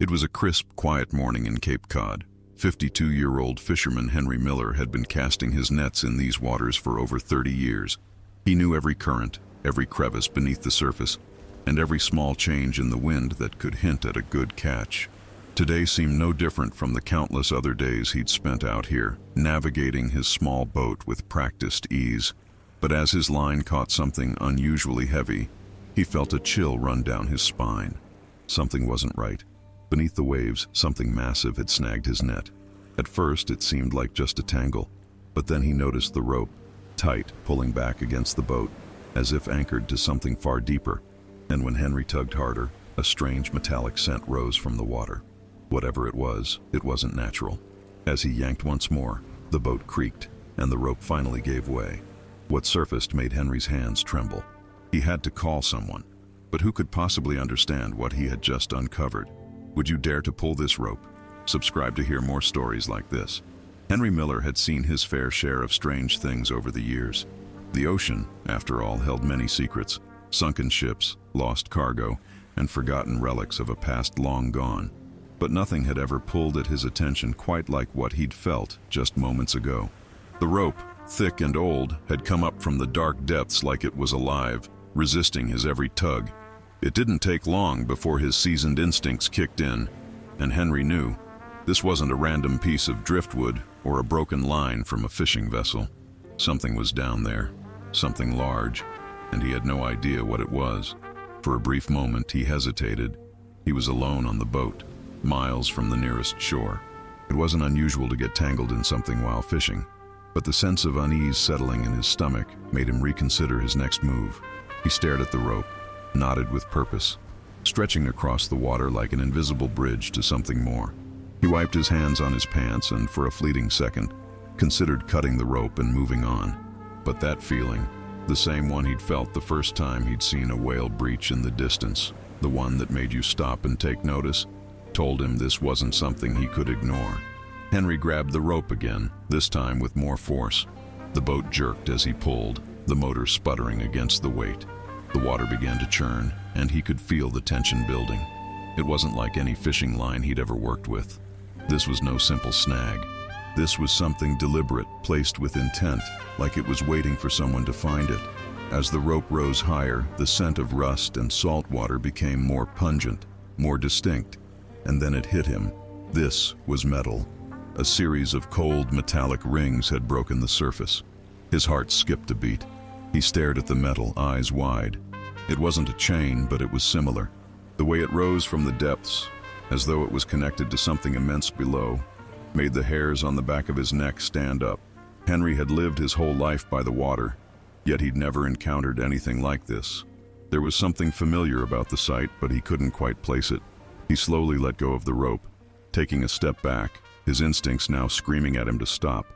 It was a crisp, quiet morning in Cape Cod. 52-year-old fisherman Henry Miller had been casting his nets in these waters for over 30 years. He knew every current, every crevice beneath the surface, and every small change in the wind that could hint at a good catch. Today seemed no different from the countless other days he'd spent out here, navigating his small boat with practiced ease. But as his line caught something unusually heavy, he felt a chill run down his spine. Something wasn't right. Beneath the waves, something massive had snagged his net. At first, it seemed like just a tangle, but then he noticed the rope, tight, pulling back against the boat, as if anchored to something far deeper. And when Henry tugged harder, a strange metallic scent rose from the water. Whatever it wasn't natural. As he yanked once more, the boat creaked, and the rope finally gave way. What surfaced made Henry's hands tremble. He had to call someone, but who could possibly understand what he had just uncovered? Would you dare to pull this rope? Subscribe to hear more stories like this. Henry Miller had seen his fair share of strange things over the years. The ocean, after all, held many secrets: sunken ships, lost cargo, and forgotten relics of a past long gone. But nothing had ever pulled at his attention quite like what he'd felt just moments ago. The rope, thick and old, had come up from the dark depths like it was alive, resisting his every tug. It didn't take long before his seasoned instincts kicked in, and Henry knew this wasn't a random piece of driftwood or a broken line from a fishing vessel. Something was down there, something large, and he had no idea what it was. For a brief moment he hesitated. He was alone on the boat, miles from the nearest shore. It wasn't unusual to get tangled in something while fishing, but the sense of unease settling in his stomach made him reconsider his next move. He stared at the rope, knotted with purpose, stretching across the water like an invisible bridge to something more. He wiped his hands on his pants and, for a fleeting second, considered cutting the rope and moving on. But that feeling, the same one he'd felt the first time he'd seen a whale breach in the distance, the one that made you stop and take notice, told him this wasn't something he could ignore. Henry grabbed the rope again, this time with more force. The boat jerked as he pulled, the motor sputtering against the weight. The water began to churn, and he could feel the tension building. It wasn't like any fishing line he'd ever worked with. This was no simple snag. This was something deliberate, placed with intent, like it was waiting for someone to find it. As the rope rose higher, the scent of rust and salt water became more pungent, more distinct, and then it hit him. This was metal. A series of cold metallic rings had broken the surface. His heart skipped a beat. He stared at the metal, eyes wide. It wasn't a chain, but it was similar. The way it rose from the depths, as though it was connected to something immense below, made the hairs on the back of his neck stand up. Henry had lived his whole life by the water, yet he'd never encountered anything like this. There was something familiar about the sight, but he couldn't quite place it. He slowly let go of the rope, taking a step back, his instincts now screaming at him to stop.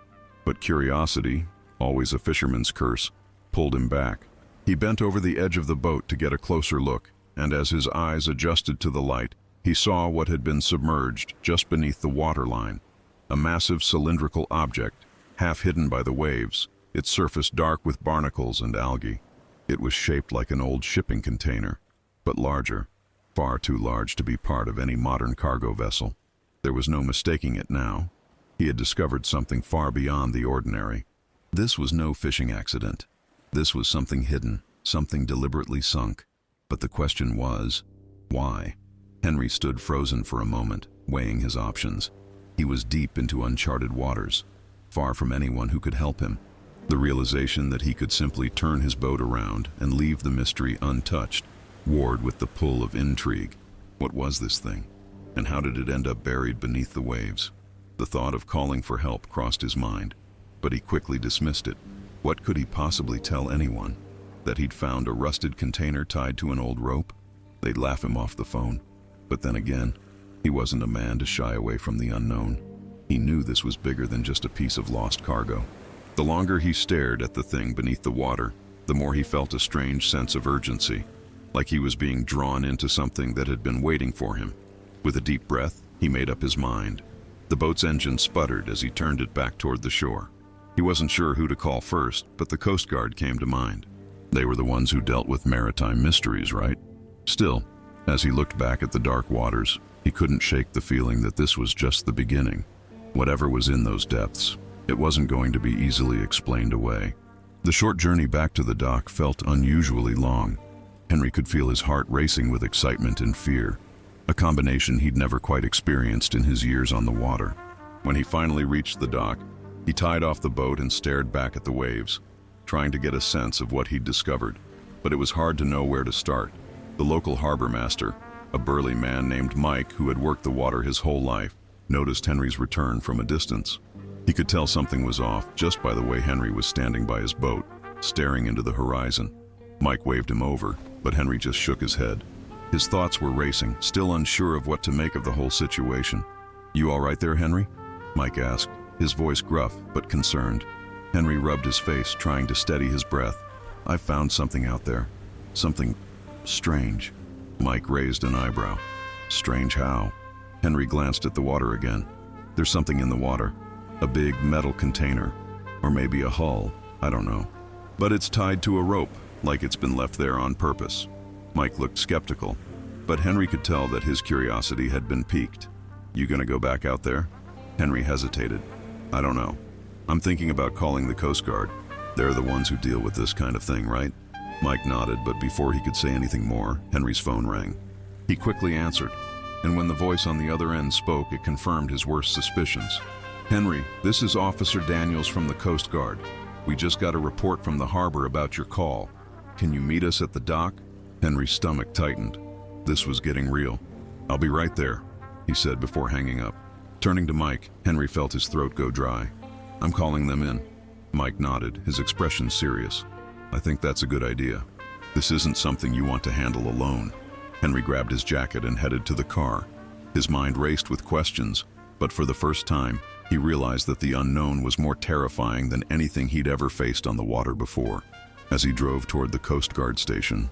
But curiosity, always a fisherman's curse, pulled him back. He bent over the edge of the boat to get a closer look, and as his eyes adjusted to the light, he saw what had been submerged just beneath the waterline. A massive cylindrical object, half hidden by the waves, its surface dark with barnacles and algae. It was shaped like an old shipping container, but larger, far too large to be part of any modern cargo vessel. There was no mistaking it now. He had discovered something far beyond the ordinary. This was no fishing accident. This was something hidden, something deliberately sunk. But the question was, why? Henry stood frozen for a moment, weighing his options. He was deep into uncharted waters, far from anyone who could help him. The realization that he could simply turn his boat around and leave the mystery untouched warred with the pull of intrigue. What was this thing? And how did it end up buried beneath the waves? The thought of calling for help crossed his mind, but he quickly dismissed it. What could he possibly tell anyone? That he'd found a rusted container tied to an old rope? They'd laugh him off the phone. But then again, he wasn't a man to shy away from the unknown. He knew this was bigger than just a piece of lost cargo. The longer he stared at the thing beneath the water, the more he felt a strange sense of urgency, like he was being drawn into something that had been waiting for him. With a deep breath, he made up his mind. The boat's engine sputtered as he turned it back toward the shore. He wasn't sure who to call first, but the Coast Guard came to mind. They were the ones who dealt with maritime mysteries, right? Still, as he looked back at the dark waters, He couldn't shake the feeling that this was just the beginning. Whatever was in those depths, it wasn't going to be easily explained away. The short journey back to the dock felt unusually long. Henry could feel his heart racing with excitement and fear, a combination he'd never quite experienced in his years on the water. When he finally reached the dock, he tied off the boat and stared back at the waves, trying to get a sense of what he'd discovered. But it was hard to know where to start. The local harbor master, a burly man named Mike who had worked the water his whole life, noticed Henry's return from a distance. He could tell something was off just by the way Henry was standing by his boat, staring into the horizon. Mike waved him over, but Henry just shook his head. His thoughts were racing, still unsure of what to make of the whole situation. "You all right there, Henry?" Mike asked, his voice gruff but concerned. Henry rubbed his face, trying to steady his breath. "I found something out there. Something strange." Mike raised an eyebrow. "Strange how?" Henry glanced at the water again. "There's something in the water. A big metal container. Or maybe a hull, I don't know. But it's tied to a rope, like it's been left there on purpose." Mike looked skeptical, but Henry could tell that his curiosity had been piqued. "You gonna go back out there?" Henry hesitated. "I don't know. I'm thinking about calling the Coast Guard. They're the ones who deal with this kind of thing, right?" Mike nodded, but before he could say anything more, Henry's phone rang. He quickly answered, and when the voice on the other end spoke, it confirmed his worst suspicions. "Henry, this is Officer Daniels from the Coast Guard. We just got a report from the harbor about your call. Can you meet us at the dock?" Henry's stomach tightened. This was getting real. "I'll be right there," he said before hanging up. Turning to Mike, Henry felt his throat go dry. "I'm calling them in." Mike nodded, his expression serious. "I think that's a good idea. This isn't something you want to handle alone." Henry grabbed his jacket and headed to the car. His mind raced with questions, but for the first time, he realized that the unknown was more terrifying than anything he'd ever faced on the water before. As he drove toward the Coast Guard station,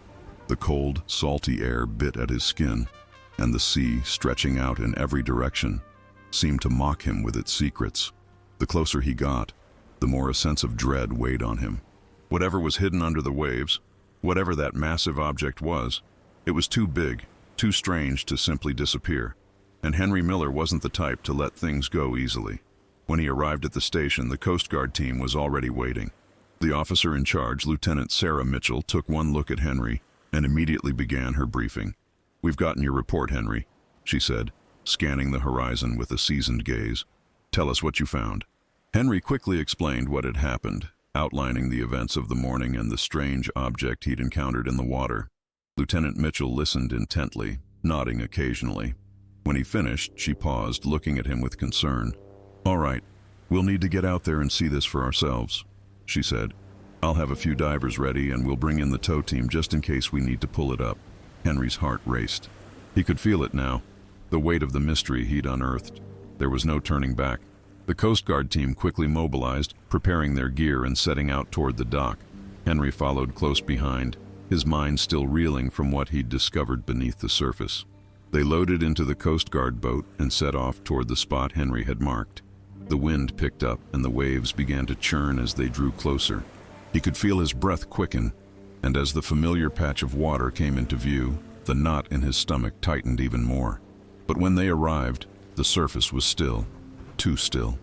the cold, salty air bit at his skin, and the sea, stretching out in every direction, seemed to mock him with its secrets. The closer he got, the more a sense of dread weighed on him. Whatever was hidden under the waves, whatever that massive object was, it was too big, too strange to simply disappear. And Henry Miller wasn't the type to let things go easily. When he arrived at the station, the Coast Guard team was already waiting. The officer in charge, Lieutenant Sarah Mitchell, took one look at Henry and immediately began her briefing. "We've gotten your report, Henry," she said, scanning the horizon with a seasoned gaze. "Tell us what you found." Henry quickly explained what had happened, outlining the events of the morning and the strange object he'd encountered in the water. Lieutenant Mitchell listened intently, nodding occasionally. When he finished, she paused, looking at him with concern. "All right, we'll need to get out there and see this for ourselves," she said. "I'll have a few divers ready and we'll bring in the tow team just in case we need to pull it up." Henry's heart raced. He could feel it now, the weight of the mystery he'd unearthed. There was no turning back. The Coast Guard team quickly mobilized, preparing their gear and setting out toward the dock. Henry followed close behind, his mind still reeling from what he'd discovered beneath the surface. They loaded into the Coast Guard boat and set off toward the spot Henry had marked. The wind picked up and the waves began to churn as they drew closer. He could feel his breath quicken, and as the familiar patch of water came into view, the knot in his stomach tightened even more. But when they arrived, the surface was still, too still.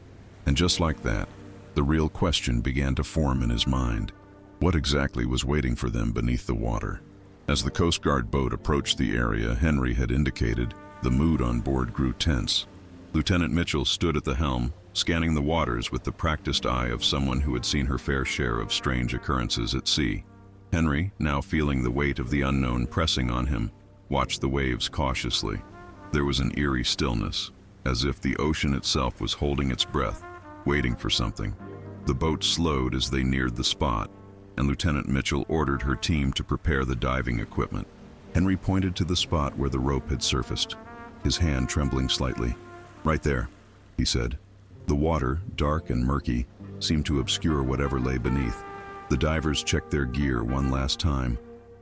And just like that, the real question began to form in his mind. What exactly was waiting for them beneath the water? As the Coast Guard boat approached the area Henry had indicated, the mood on board grew tense. Lieutenant Mitchell stood at the helm, scanning the waters with the practiced eye of someone who had seen her fair share of strange occurrences at sea. Henry, now feeling the weight of the unknown pressing on him, watched the waves cautiously. There was an eerie stillness, as if the ocean itself was holding its breath, waiting for something. The boat slowed as they neared the spot, and Lieutenant Mitchell ordered her team to prepare the diving equipment. Henry pointed to the spot where the rope had surfaced, his hand trembling slightly. "Right there," he said. The water, dark and murky, seemed to obscure whatever lay beneath. The divers checked their gear one last time,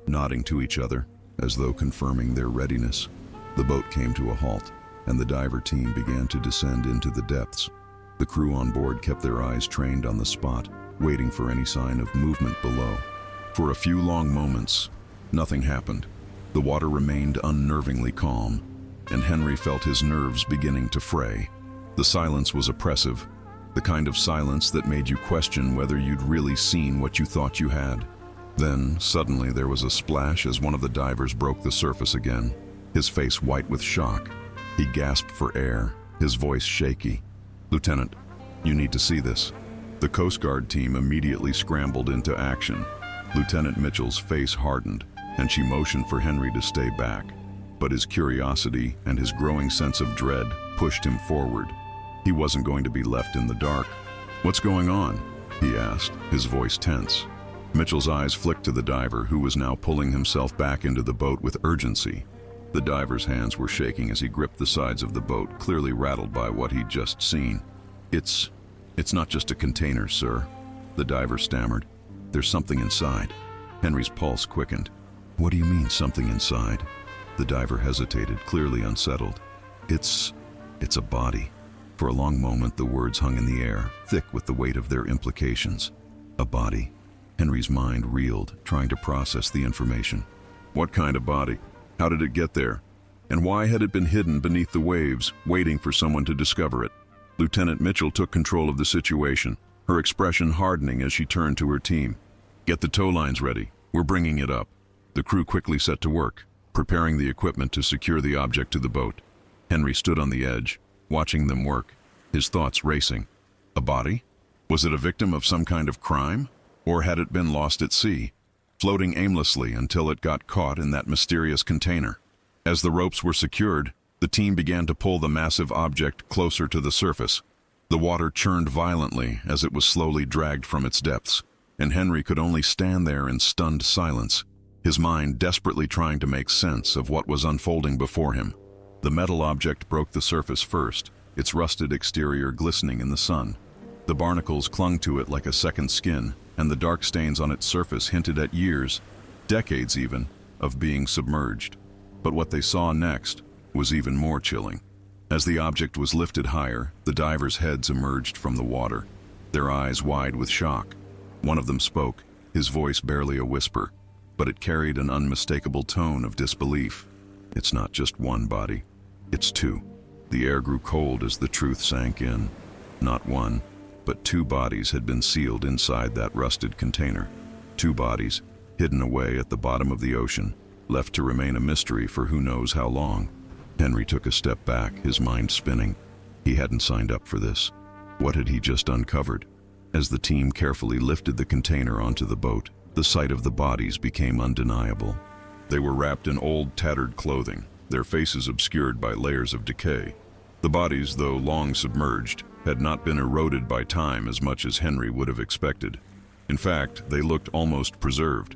nodding to each other, as though confirming their readiness. The boat came to a halt, and the diver team began to descend into the depths. The crew on board kept their eyes trained on the spot, waiting for any sign of movement below. For a few long moments, nothing happened. The water remained unnervingly calm. and Henry felt his nerves beginning to fray. The silence was oppressive, the kind of silence that made you question whether you'd really seen what you thought you had. Then, suddenly, there was a splash as one of the divers broke the surface again, his face white with shock. He gasped for air, his voice shaky. "Lieutenant, you need to see this." The Coast Guard team immediately scrambled into action. Lieutenant Mitchell's face hardened, and she motioned for Henry to stay back. But his curiosity and his growing sense of dread pushed him forward. He wasn't going to be left in the dark. "What's going on?" he asked, his voice tense. Mitchell's eyes flicked to the diver, who was now pulling himself back into the boat with urgency. The diver's hands were shaking as he gripped the sides of the boat, clearly rattled by what he'd just seen. It's not just a container, sir," the diver stammered. "There's something inside." Henry's pulse quickened. "What do you mean, something inside?" The diver hesitated, clearly unsettled. It's a body." For a long moment, the words hung in the air, thick with the weight of their implications. A body. Henry's mind reeled, trying to process the information. What kind of body? How did it get there? And why had it been hidden beneath the waves, waiting for someone to discover it? Lieutenant Mitchell took control of the situation, her expression hardening as she turned to her team. "Get the tow lines ready. We're bringing it up." The crew quickly set to work, preparing the equipment to secure the object to the boat. Henry stood on the edge, watching them work, his thoughts racing. A body? Was it a victim of some kind of crime? Or had it been lost at sea, floating aimlessly until it got caught in that mysterious container? As the ropes were secured, the team began to pull the massive object closer to the surface. The water churned violently as it was slowly dragged from its depths, and Henry could only stand there in stunned silence, his mind desperately trying to make sense of what was unfolding before him. The metal object broke the surface first, its rusted exterior glistening in the sun. The barnacles clung to it like a second skin, and the dark stains on its surface hinted at years, decades even, of being submerged. But what they saw next was even more chilling. As the object was lifted higher, the divers' heads emerged from the water, their eyes wide with shock. One of them spoke, his voice barely a whisper, but it carried an unmistakable tone of disbelief. "It's not just one body, it's two." The air grew cold as the truth sank in. Not one, but two bodies had been sealed inside that rusted container. Two bodies, hidden away at the bottom of the ocean, left to remain a mystery for who knows how long. Henry took a step back, his mind spinning. He hadn't signed up for this. What had he just uncovered? As the team carefully lifted the container onto the boat, the sight of the bodies became undeniable. They were wrapped in old, tattered clothing, their faces obscured by layers of decay. The bodies, though long submerged, had not been eroded by time as much as Henry would have expected. In fact, they looked almost preserved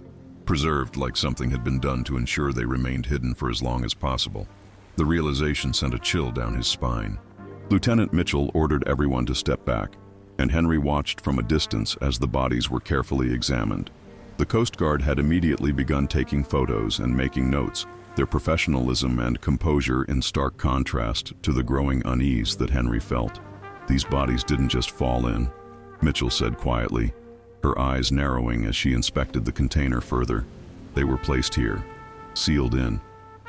like something had been done to ensure they remained hidden for as long as possible. The realization sent a chill down his spine. Lieutenant Mitchell ordered everyone to step back, and Henry watched from a distance as the bodies were carefully examined. The Coast Guard had immediately begun taking photos and making notes, their professionalism and composure in stark contrast to the growing unease that Henry felt. "These bodies didn't just fall in," Mitchell said quietly, her eyes narrowing as she inspected the container further. "They were placed here, sealed in."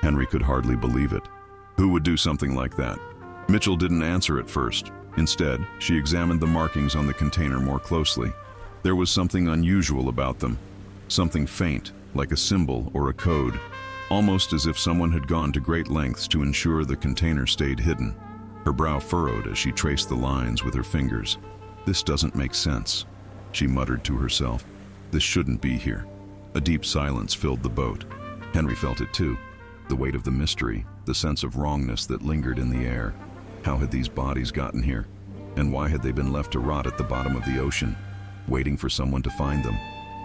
Henry could hardly believe it. Who would do something like that? Mitchell didn't answer at first. Instead, she examined the markings on the container more closely. There was something unusual about them, something faint, like a symbol or a code, almost as if someone had gone to great lengths to ensure the container stayed hidden. Her brow furrowed as she traced the lines with her fingers. "This doesn't make sense," she muttered to herself. "This shouldn't be here." A deep silence filled the boat. Henry felt it too. The weight of the mystery, the sense of wrongness that lingered in the air. How had these bodies gotten here? And why had they been left to rot at the bottom of the ocean, waiting for someone to find them?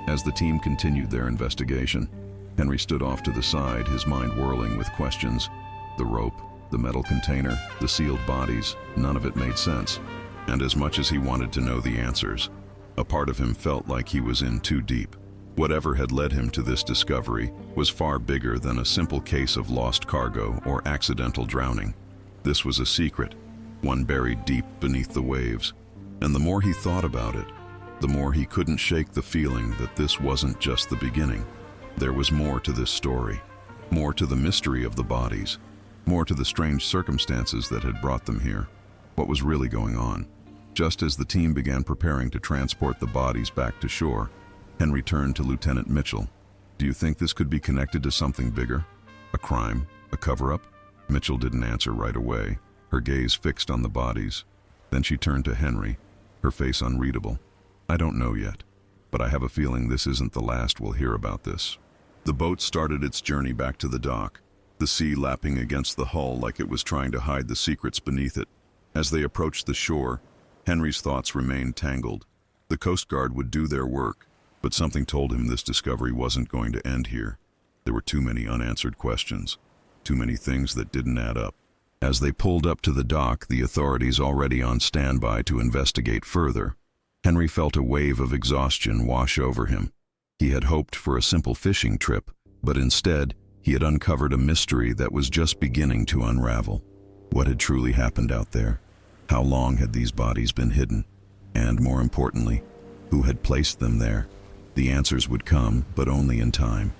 As the team continued their investigation, Henry stood off to the side, his mind whirling with questions. The rope, the metal container, the sealed bodies, none of it made sense. And as much as he wanted to know the answers, a part of him felt like he was in too deep. Whatever had led him to this discovery was far bigger than a simple case of lost cargo or accidental drowning. This was a secret, one buried deep beneath the waves. And the more he thought about it, the more he couldn't shake the feeling that this wasn't just the beginning. There was more to this story, more to the mystery of the bodies, more to the strange circumstances that had brought them here. What was really going on? Just as the team began preparing to transport the bodies back to shore, Henry turned to Lieutenant Mitchell. "Do you think this could be connected to something bigger? A crime? A cover-up?" Mitchell didn't answer right away, her gaze fixed on the bodies. Then she turned to Henry, her face unreadable. "I don't know yet, but I have a feeling this isn't the last we'll hear about this." The boat started its journey back to the dock, the sea lapping against the hull like it was trying to hide the secrets beneath it. As they approached the shore, Henry's thoughts remained tangled. The Coast Guard would do their work, but something told him this discovery wasn't going to end here. There were too many unanswered questions, too many things that didn't add up. As they pulled up to the dock, the authorities already on standby to investigate further, Henry felt a wave of exhaustion wash over him. He had hoped for a simple fishing trip, but instead, he had uncovered a mystery that was just beginning to unravel. What had truly happened out there? How long had these bodies been hidden? And more importantly, who had placed them there? The answers would come, but only in time.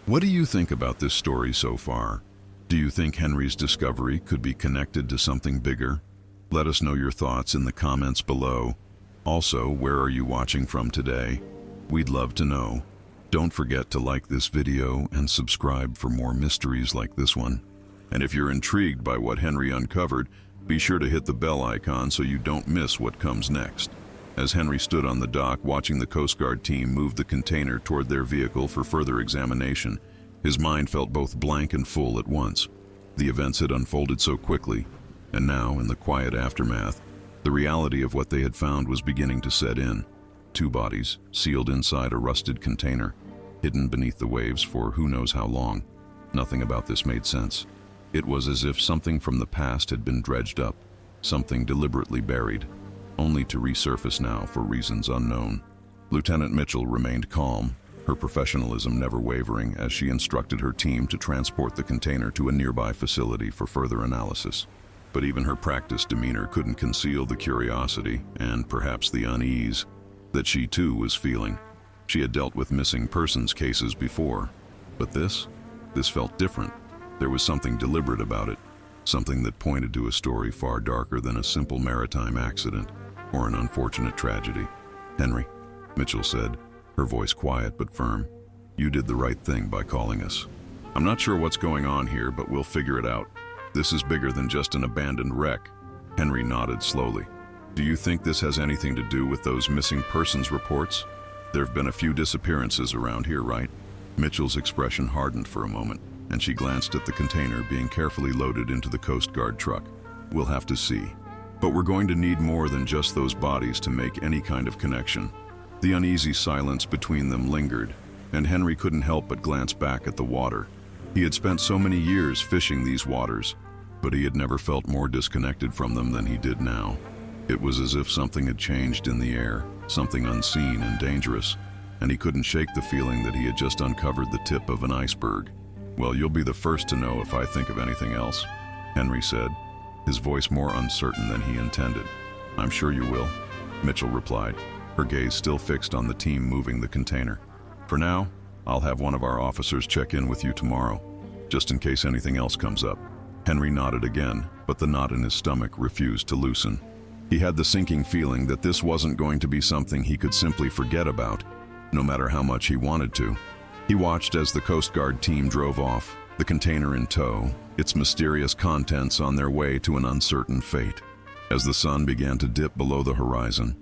What do you think about this story so far? Do you think Henry's discovery could be connected to something bigger? Let us know your thoughts in the comments below. Also, where are you watching from today? We'd love to know. Don't forget to like this video and subscribe for more mysteries like this one. And if you're intrigued by what Henry uncovered, be sure to hit the bell icon so you don't miss what comes next. As Henry stood on the dock watching the Coast Guard team move the container toward their vehicle for further examination, his mind felt both blank and full at once. The events had unfolded so quickly, and now, in the quiet aftermath, the reality of what they had found was beginning to set in. 2 bodies, sealed inside a rusted container, hidden beneath the waves for who knows how long. Nothing about this made sense. It was as if something from the past had been dredged up, something deliberately buried, only to resurface now for reasons unknown. Lieutenant Mitchell remained calm, her professionalism never wavering as she instructed her team to transport the container to a nearby facility for further analysis. But even her practiced demeanor couldn't conceal the curiosity and perhaps the unease that she too was feeling. She had dealt with missing persons cases before, but this felt different. There was something deliberate about it, something that pointed to a story far darker than a simple maritime accident or an unfortunate tragedy. "Henry," Mitchell said, her voice quiet but firm, "you did the right thing by calling us. I'm not sure what's going on here, but we'll figure it out. This is bigger than just an abandoned wreck." Henry nodded slowly. "Do you think this has anything to do with those missing persons reports? There have been a few disappearances around here, right?" Mitchell's expression hardened for a moment, and she glanced at the container being carefully loaded into the Coast Guard truck. "We'll have to see. But we're going to need more than just those bodies to make any kind of connection." The uneasy silence between them lingered, and Henry couldn't help but glance back at the water. He had spent so many years fishing these waters, but he had never felt more disconnected from them than he did now. It was as if something had changed in the air, something unseen and dangerous, and he couldn't shake the feeling that he had just uncovered the tip of an iceberg. "Well, you'll be the first to know if I think of anything else," Henry said, his voice more uncertain than he intended. "I'm sure you will," Mitchell replied, her gaze still fixed on the team moving the container. "For now, I'll have one of our officers check in with you tomorrow, just in case anything else comes up." Henry nodded again, but the knot in his stomach refused to loosen. He had the sinking feeling that this wasn't going to be something he could simply forget about, no matter how much he wanted to. He watched as the Coast Guard team drove off, the container in tow, its mysterious contents on their way to an uncertain fate. As the sun began to dip below the horizon,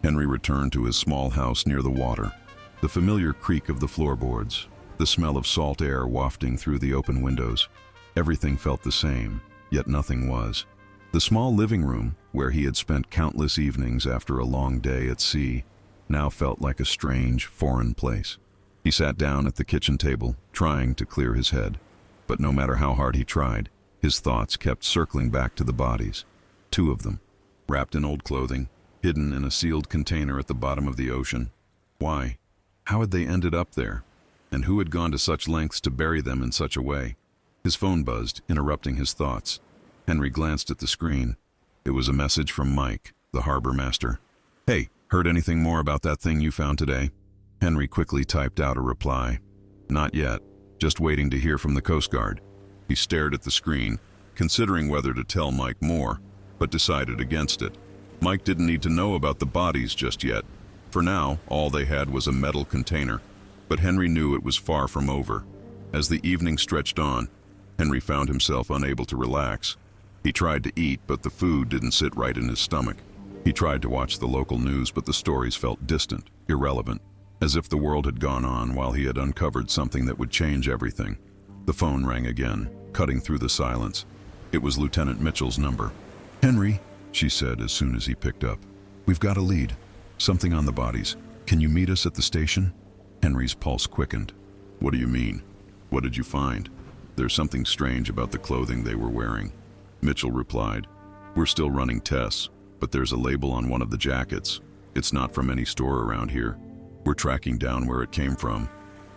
Henry returned to his small house near the water. The familiar creak of the floorboards, the smell of salt air wafting through the open windows. Everything felt the same, yet nothing was. The small living room, where he had spent countless evenings after a long day at sea, now felt like a strange, foreign place. He sat down at the kitchen table, trying to clear his head. But no matter how hard he tried, his thoughts kept circling back to the bodies. 2 of them, wrapped in old clothing, hidden in a sealed container at the bottom of the ocean. Why? How had they ended up there? And who had gone to such lengths to bury them in such a way? His phone buzzed, interrupting his thoughts. Henry glanced at the screen. It was a message from Mike, the harbor master. "Hey, heard anything more about that thing you found today?" Henry quickly typed out a reply. "Not yet. Just waiting to hear from the Coast Guard." He stared at the screen, considering whether to tell Mike more, but decided against it. Mike didn't need to know about the bodies just yet. For now, all they had was a metal container, but Henry knew it was far from over. As the evening stretched on, Henry found himself unable to relax. He tried to eat, but the food didn't sit right in his stomach. He tried to watch the local news, but the stories felt distant, irrelevant, as if the world had gone on while he had uncovered something that would change everything. The phone rang again, cutting through the silence. It was Lieutenant Mitchell's number. "Henry," she said as soon as he picked up. "We've got a lead. Something on the bodies. Can you meet us at the station?" Henry's pulse quickened. "What do you mean? What did you find?" "There's something strange about the clothing they were wearing," Mitchell replied. "We're still running tests, but there's a label on one of the jackets. It's not from any store around here. We're tracking down where it came from.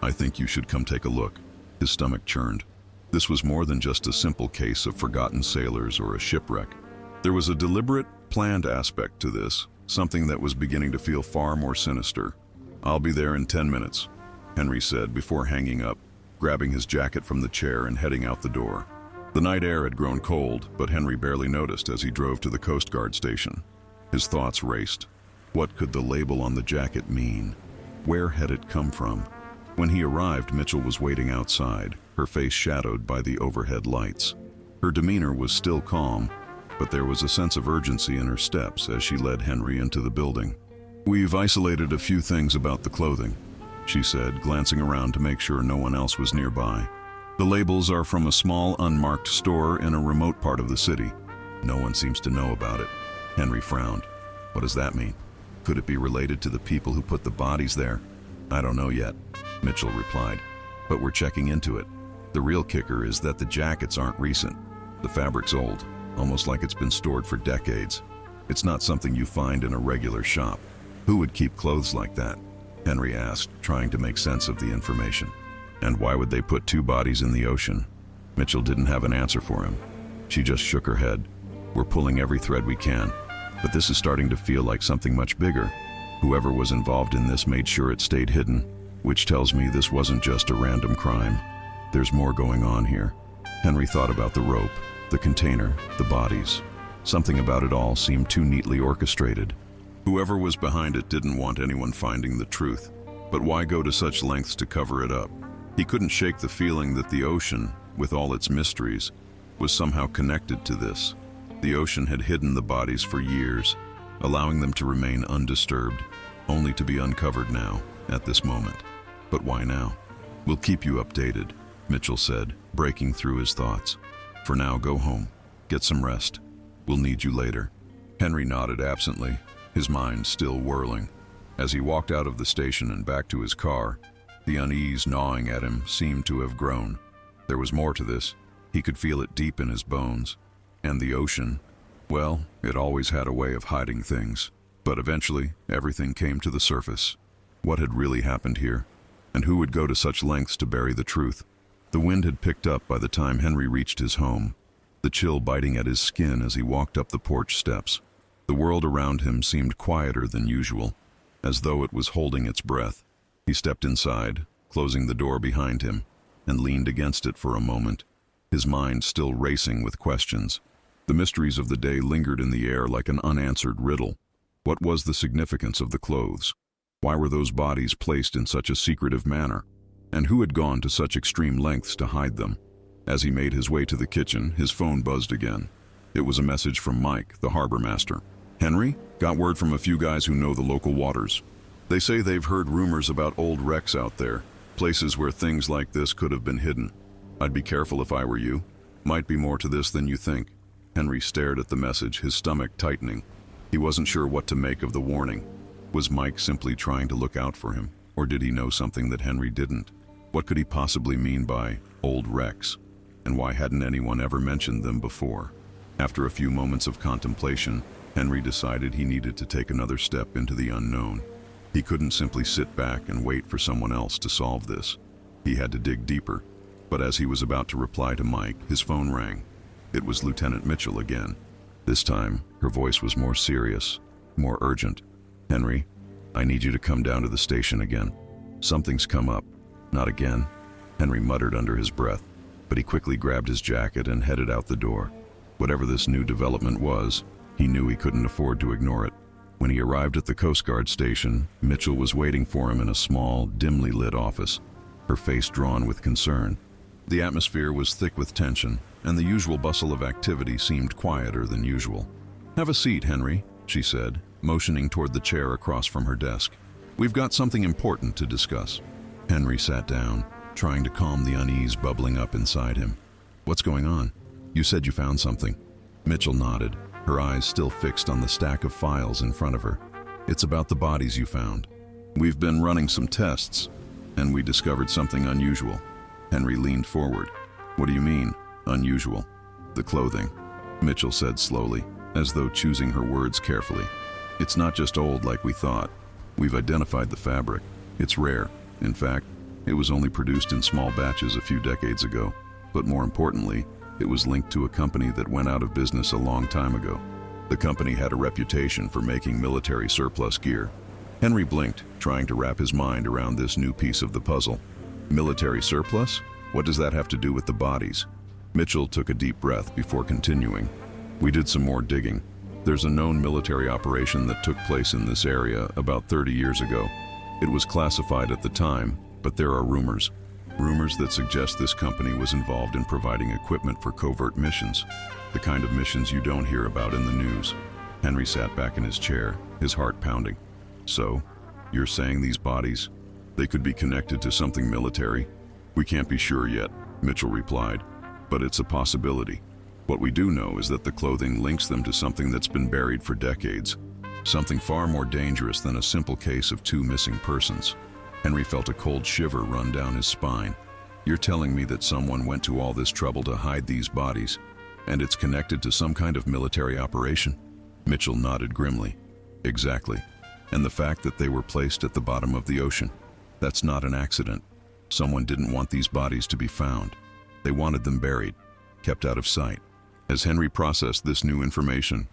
I think you should come take a look." His stomach churned. This was more than just a simple case of forgotten sailors or a shipwreck. There was a deliberate, planned aspect to this, something that was beginning to feel far more sinister. "I'll be there in 10 minutes, Henry said before hanging up, grabbing his jacket from the chair and heading out the door. The night air had grown cold, but Henry barely noticed as he drove to the Coast Guard station. His thoughts raced. What could the label on the jacket mean? Where had it come from? When he arrived, Mitchell was waiting outside, her face shadowed by the overhead lights. Her demeanor was still calm, but there was a sense of urgency in her steps as she led Henry into the building. "We've isolated a few things about the clothing," she said, glancing around to make sure no one else was nearby. "The labels are from a small, unmarked store in a remote part of the city. No one seems to know about it." Henry frowned. "What does that mean? Could it be related to the people who put the bodies there?" "I don't know yet," Mitchell replied, "but we're checking into it. The real kicker is that the jackets aren't recent. The fabric's old, almost like it's been stored for decades. It's not something you find in a regular shop. Who would keep clothes like that?" Henry asked, trying to make sense of the information. "And why would they put two bodies in the ocean?" Mitchell didn't have an answer for him. She just shook her head. "We're pulling every thread we can, but this is starting to feel like something much bigger. Whoever was involved in this made sure it stayed hidden, which tells me this wasn't just a random crime. There's more going on here." Henry thought about the rope, the container, the bodies. Something about it all seemed too neatly orchestrated. Whoever was behind it didn't want anyone finding the truth, but why go to such lengths to cover it up? He couldn't shake the feeling that the ocean, with all its mysteries, was somehow connected to this. The ocean had hidden the bodies for years, allowing them to remain undisturbed, only to be uncovered now, at this moment. But why now? "We'll keep you updated," Mitchell said, breaking through his thoughts. "For now, go home. Get some rest. We'll need you later." Henry nodded absently, his mind still whirling. As he walked out of the station and back to his car, the unease gnawing at him seemed to have grown. There was more to this. He could feel it deep in his bones. And the ocean, well, it always had a way of hiding things. But eventually, everything came to the surface. What had really happened here? And who would go to such lengths to bury the truth? The wind had picked up by the time Henry reached his home, the chill biting at his skin as he walked up the porch steps. The world around him seemed quieter than usual, as though it was holding its breath. He stepped inside, closing the door behind him, and leaned against it for a moment, his mind still racing with questions. The mysteries of the day lingered in the air like an unanswered riddle. What was the significance of the clothes? Why were those bodies placed in such a secretive manner? And who had gone to such extreme lengths to hide them? As he made his way to the kitchen, his phone buzzed again. It was a message from Mike, the harbor master. "Henry, got word from a few guys who know the local waters. They say they've heard rumors about old wrecks out there, places where things like this could have been hidden. I'd be careful if I were you. Might be more to this than you think." Henry stared at the message, his stomach tightening. He wasn't sure what to make of the warning. Was Mike simply trying to look out for him, or did he know something that Henry didn't? What could he possibly mean by old wrecks? And why hadn't anyone ever mentioned them before? After a few moments of contemplation, Henry decided he needed to take another step into the unknown. He couldn't simply sit back and wait for someone else to solve this. He had to dig deeper. But as he was about to reply to Mike, his phone rang. It was Lieutenant Mitchell again. This time, her voice was more serious, more urgent. "Henry, I need you to come down to the station again. Something's come up." "Not again," Henry muttered under his breath. but he quickly grabbed his jacket and headed out the door. Whatever this new development was, he knew he couldn't afford to ignore it. When he arrived at the Coast Guard station, Mitchell was waiting for him in a small, dimly lit office, her face drawn with concern. The atmosphere was thick with tension, and the usual bustle of activity seemed quieter than usual. "Have a seat, Henry," she said, motioning toward the chair across from her desk. "We've got something important to discuss." Henry sat down, trying to calm the unease bubbling up inside him. "What's going on? You said you found something." Mitchell nodded, her eyes still fixed on the stack of files in front of her. "It's about the bodies you found. We've been running some tests, and we discovered something unusual." Henry leaned forward. "What do you mean, unusual?" "The clothing," Mitchell said slowly, as though choosing her words carefully. "It's not just old like we thought. We've identified the fabric. It's rare. In fact, it was only produced in small batches a few decades ago. But more importantly, it was linked to a company that went out of business a long time ago. The company had a reputation for making military surplus gear." Henry blinked, trying to wrap his mind around this new piece of the puzzle. "Military surplus? What does that have to do with the bodies?" Mitchell took a deep breath before continuing. "We did some more digging. There's a known military operation that took place in this area about 30 years ago. It was classified at the time, but there are rumors that suggest this company was involved in providing equipment for covert missions, the kind of missions you don't hear about in the news." Henry sat back in his chair, his heart pounding. "So, you're saying these bodies, they could be connected to something military?" "We can't be sure yet," Mitchell replied, "but it's a possibility. What we do know is that the clothing links them to something that's been buried for decades, something far more dangerous than a simple case of two missing persons." Henry felt a cold shiver run down his spine. "You're telling me that someone went to all this trouble to hide these bodies, and it's connected to some kind of military operation?" Mitchell nodded grimly. "Exactly. And the fact that they were placed at the bottom of the ocean, that's not an accident. Someone didn't want these bodies to be found. They wanted them buried, kept out of sight." As Henry processed this new information,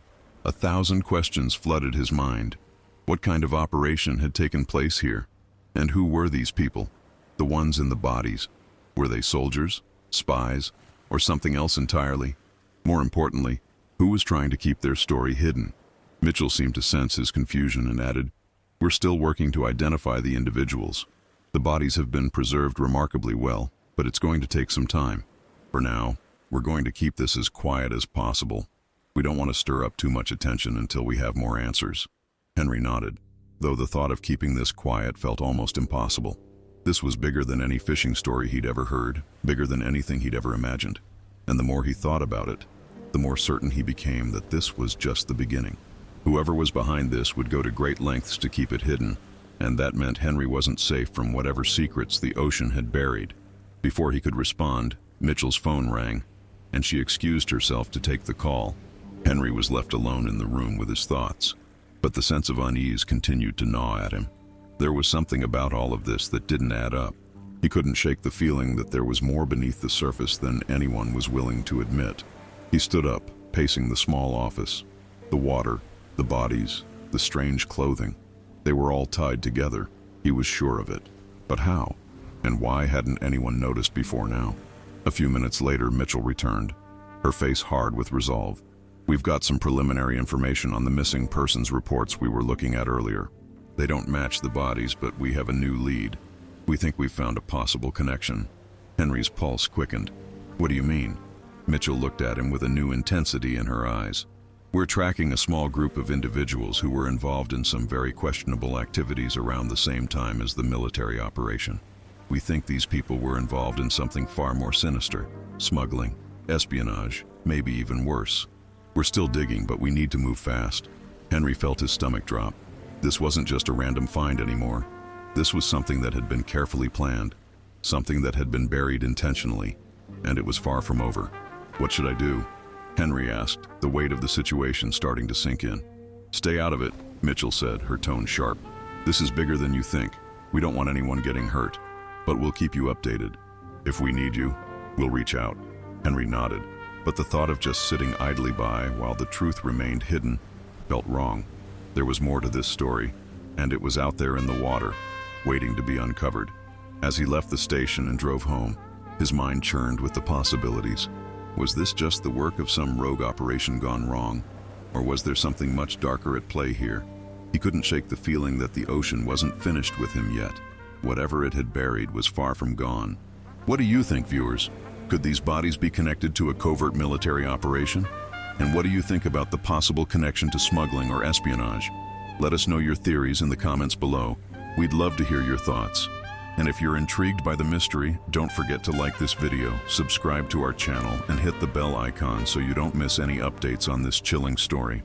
1,000 questions flooded his mind. What kind of operation had taken place here? And who were these people? The ones in the bodies? Were they soldiers, spies, or something else entirely? More importantly, who was trying to keep their story hidden? Mitchell seemed to sense his confusion and added, "We're still working to identify the individuals. The bodies have been preserved remarkably well, but it's going to take some time. For now, we're going to keep this as quiet as possible. We don't want to stir up too much attention until we have more answers." Henry nodded, though the thought of keeping this quiet felt almost impossible. This was bigger than any fishing story he'd ever heard, bigger than anything he'd ever imagined. And the more he thought about it, the more certain he became that this was just the beginning. Whoever was behind this would go to great lengths to keep it hidden, and that meant Henry wasn't safe from whatever secrets the ocean had buried. Before he could respond, Mitchell's phone rang, and she excused herself to take the call. Henry was left alone in the room with his thoughts, but the sense of unease continued to gnaw at him. There was something about all of this that didn't add up. He couldn't shake the feeling that there was more beneath the surface than anyone was willing to admit. He stood up, pacing the small office. The water, the bodies, the strange clothing. They were all tied together. He was sure of it. But how? And why hadn't anyone noticed before now? A few minutes later, Mitchell returned, her face hard with resolve. "We've got some preliminary information on the missing persons reports we were looking at earlier. They don't match the bodies, but we have a new lead. We think we've found a possible connection." Henry's pulse quickened. "What do you mean?" Mitchell looked at him with a new intensity in her eyes. "We're tracking a small group of individuals who were involved in some very questionable activities around the same time as the military operation. We think these people were involved in something far more sinister, smuggling, espionage, maybe even worse. We're still digging, but we need to move fast." Henry felt his stomach drop. This wasn't just a random find anymore. This was something that had been carefully planned, something that had been buried intentionally, and it was far from over. "What should I do?" Henry asked, the weight of the situation starting to sink in. "Stay out of it," Mitchell said, her tone sharp. "This is bigger than you think. We don't want anyone getting hurt, but we'll keep you updated. If we need you, we'll reach out." Henry nodded, but the thought of just sitting idly by while the truth remained hidden felt wrong. There was more to this story, and it was out there in the water, waiting to be uncovered. As he left the station and drove home, His mind churned with the possibilities. Was this just the work of some rogue operation gone wrong? Or was there something much darker at play here? He couldn't shake the feeling that the ocean wasn't finished with him yet. Whatever it had buried was far from gone. What do you think, viewers? Could these bodies be connected to a covert military operation? And what do you think about the possible connection to smuggling or espionage? Let us know your theories in the comments below. We'd love to hear your thoughts. And if you're intrigued by the mystery, don't forget to like this video, subscribe to our channel, and hit the bell icon so you don't miss any updates on this chilling story.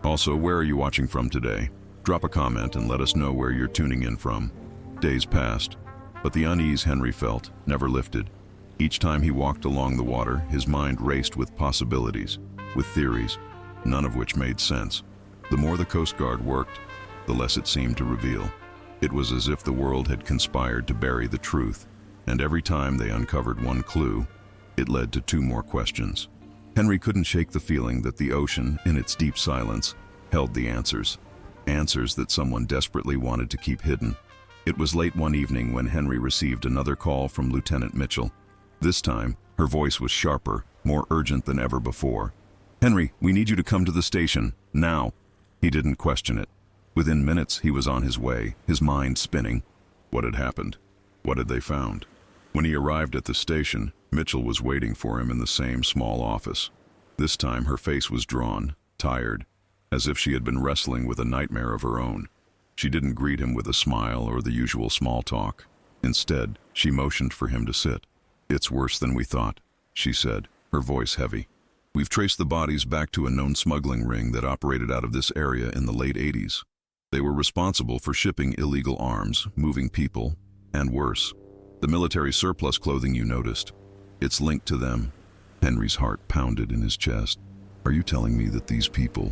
Also, where are you watching from today? Drop a comment and let us know where you're tuning in from. Days passed, but the unease Henry felt never lifted. Each time he walked along the water, his mind raced with possibilities, with theories, none of which made sense. The more the Coast Guard worked, the less it seemed to reveal. It was as if the world had conspired to bury the truth, and every time they uncovered one clue, it led to two more questions. Henry couldn't shake the feeling that the ocean, in its deep silence, held the answers. Answers that someone desperately wanted to keep hidden. It was late one evening when Henry received another call from Lieutenant Mitchell. This time, her voice was sharper, more urgent than ever before. "Henry, we need you to come to the station, now." He didn't question it. Within minutes, he was on his way, his mind spinning. What had happened? What had they found? When he arrived at the station, Mitchell was waiting for him in the same small office. This time, her face was drawn, tired, as if she had been wrestling with a nightmare of her own. She didn't greet him with a smile or the usual small talk. Instead, she motioned for him to sit. "It's worse than we thought," she said, her voice heavy. "We've traced the bodies back to a known smuggling ring that operated out of this area in the late 80s. They were responsible for shipping illegal arms, moving people, and worse, the military surplus clothing you noticed. It's linked to them." Henry's heart pounded in his chest. "Are you telling me that these people,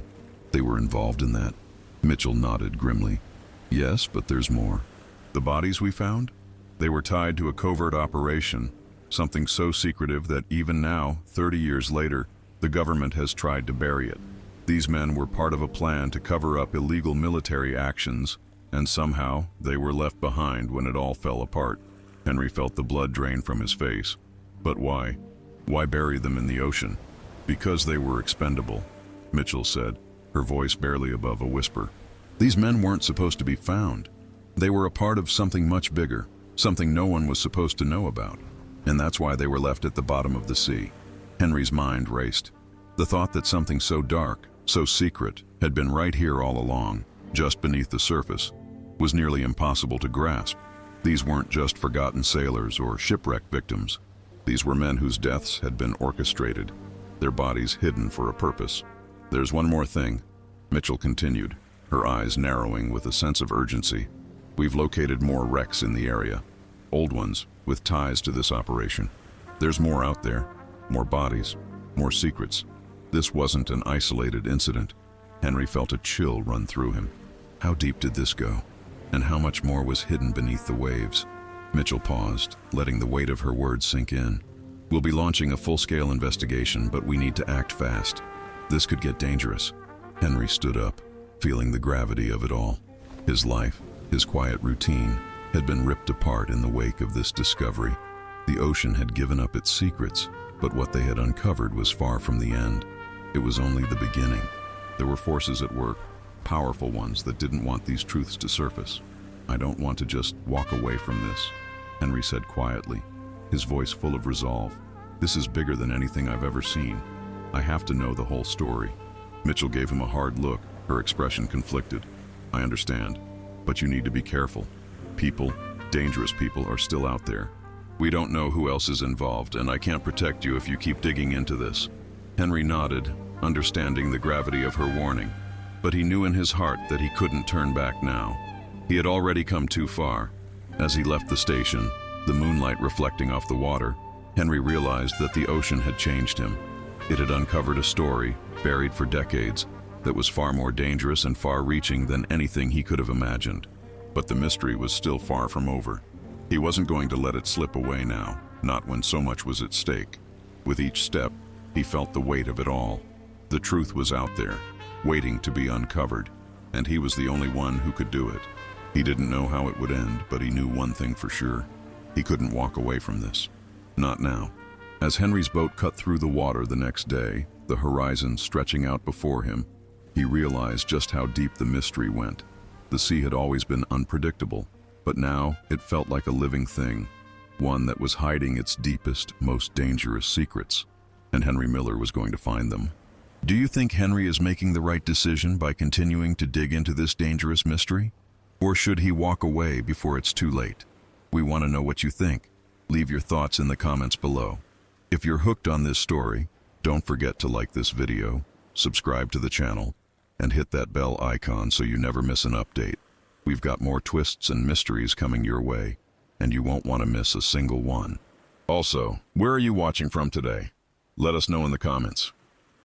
they were involved in that?" Mitchell nodded grimly. "Yes, but there's more. The bodies we found? They were tied to a covert operation, something so secretive that even now, 30 years later, the government has tried to bury it. These men were part of a plan to cover up illegal military actions, and somehow they were left behind when it all fell apart." Henry felt the blood drain from his face. But why? Why bury them in the ocean? "Because they were expendable," Mitchell said, her voice barely above a whisper. "These men weren't supposed to be found. They were a part of something much bigger, something no one was supposed to know about. And that's why they were left at the bottom of the sea." Henry's mind raced. The thought that something so dark, so secret, had been right here all along, just beneath the surface, was nearly impossible to grasp. These weren't just forgotten sailors or shipwreck victims. These were men whose deaths had been orchestrated, their bodies hidden for a purpose. "There's one more thing," Mitchell continued, her eyes narrowing with a sense of urgency. "We've located more wrecks in the area, old ones with ties to this operation. There's more out there, more bodies, more secrets. This wasn't an isolated incident." Henry felt a chill run through him. How deep did this go? And how much more was hidden beneath the waves? Mitchell paused, letting the weight of her words sink in. "We'll be launching a full-scale investigation, but we need to act fast. This could get dangerous." Henry stood up, feeling the gravity of it all. His life, his quiet routine, had been ripped apart in the wake of this discovery. The ocean had given up its secrets, but what they had uncovered was far from the end. It was only the beginning. There were forces at work, powerful ones that didn't want these truths to surface. "I don't want to just walk away from this," Henry said quietly, his voice full of resolve. "This is bigger than anything I've ever seen. I have to know the whole story." Mitchell gave him a hard look, her expression conflicted. "I understand, but you need to be careful. People, dangerous people, are still out there. We don't know who else is involved, and I can't protect you if you keep digging into this." Henry nodded, understanding the gravity of her warning, but he knew in his heart that he couldn't turn back now. He had already come too far. As he left the station, the moonlight reflecting off the water, Henry realized that the ocean had changed him. It had uncovered a story, buried for decades, that was far more dangerous and far-reaching than anything he could have imagined. But the mystery was still far from over. He wasn't going to let it slip away now, not when so much was at stake. With each step, he felt the weight of it all. The truth was out there, waiting to be uncovered, and he was the only one who could do it. He didn't know how it would end, but he knew one thing for sure. He couldn't walk away from this. Not now. As Henry's boat cut through the water the next day, the horizon stretching out before him, he realized just how deep the mystery went. The sea had always been unpredictable, but now it felt like a living thing, one that was hiding its deepest, most dangerous secrets. And Henry Miller was going to find them. Do you think Henry is making the right decision by continuing to dig into this dangerous mystery? Or should he walk away before it's too late? We want to know what you think. Leave your thoughts in the comments below. If you're hooked on this story, don't forget to like this video, subscribe to the channel, and hit that bell icon so you never miss an update. We've got more twists and mysteries coming your way, and you won't want to miss a single one. Also, where are you watching from today? Let us know in the comments.